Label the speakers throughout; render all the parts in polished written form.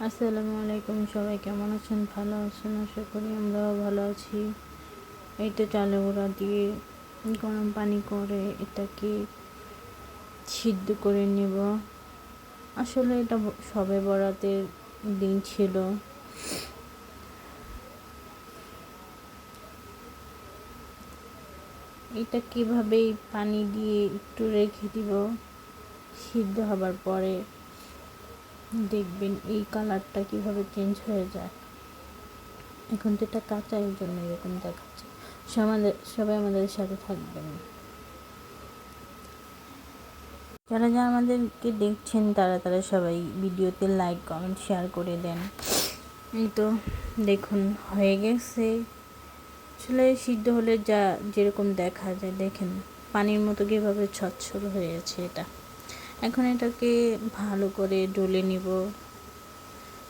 Speaker 1: আসসালামু আলাইকুম, সবাই কেমন আছেন? ভালো আছেন? আশা করি আমরাও ভালো আছি। এই তো চালে গুঁড়া দিয়ে গরম পানি করে এটাকে সিদ্ধ করে নেব। আসলে এটা সবে বরাতের দিন ছিল। এটা কিভাবে পানি দিয়ে একটু রেখে দিব, সিদ্ধ হবার পরে দেখবেন এই কালারটা কিভাবে চেঞ্জ হয়ে যায়। এখন তো এটা কাঁচা, এর জন্য এরকম দেখাচ্ছে। সবাই আমাদের সাথে থাকবেন। যারা যারা আমাদেরকে দেখছেন তারা সবাই ভিডিওতে লাইক কমেন্ট শেয়ার করে দেন। এই তো দেখুন হয়ে গেছে। আসলে সিদ্ধ হলে যা যেরকম দেখা যায়, দেখেন পানির মতো কীভাবে ছচ্ছল হয়েছে এটা। এখন এটাকে ভালো করে ডলে নিব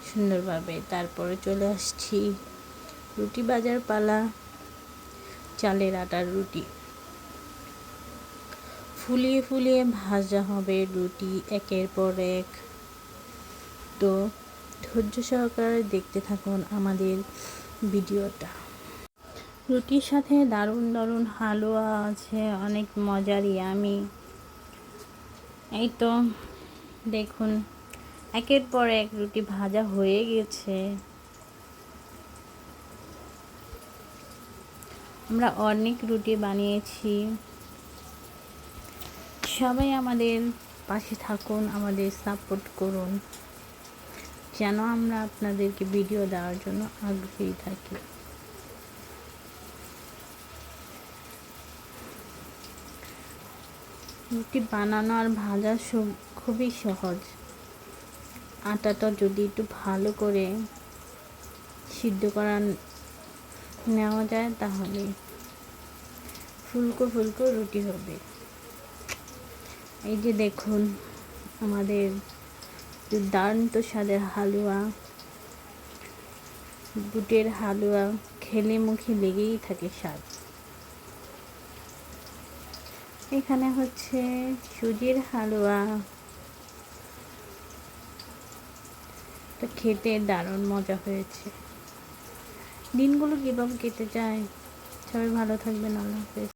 Speaker 1: সুন্দরভাবে। তারপরে চলে আসছি রুটি ভাজার পালা। চালের আটার রুটি ফুলিয়ে ফুলিয়ে ভাজা হবে রুটি একের পর এক। তো ধৈর্য সহকারে দেখতে থাকুন আমাদের ভিডিওটা। রুটির সাথে দারুণ দারুণ হালুয়া আছে, অনেক মজার ইয়ামি। এই তো দেখুন একের পর এক রুটি ভাজা হয়ে গেছে। আমরা অনেক রুটি বানিয়েছি। সবাই আমাদের পাশে থাকুন, আমাদের সাপোর্ট করুন, যেন আমরা আপনাদেরকে ভিডিও দেওয়ার জন্য আগ্রহী থাকি। রুটি বানানো আর ভাজা খুবই সহজ। আটাটা যদি একটু ভালো করে সিদ্ধ করা নেওয়া যায় তাহলে ফুলকো ফুলকো রুটি হবে। এই যে দেখুন আমাদের দুর্দান্ত স্বাদের হালুয়া, বুটের হালুয়া, খেলে মুখে লেগেই থাকে স্বাদ। এখানে হচ্ছে সুজির হালুয়া, তো খেতে দারুণ মজা হয়েছে। দিনগুলো কীভাবে কেটে যায়। সবাই ভালো থাকবেন। আল্লাহ হাফেজ।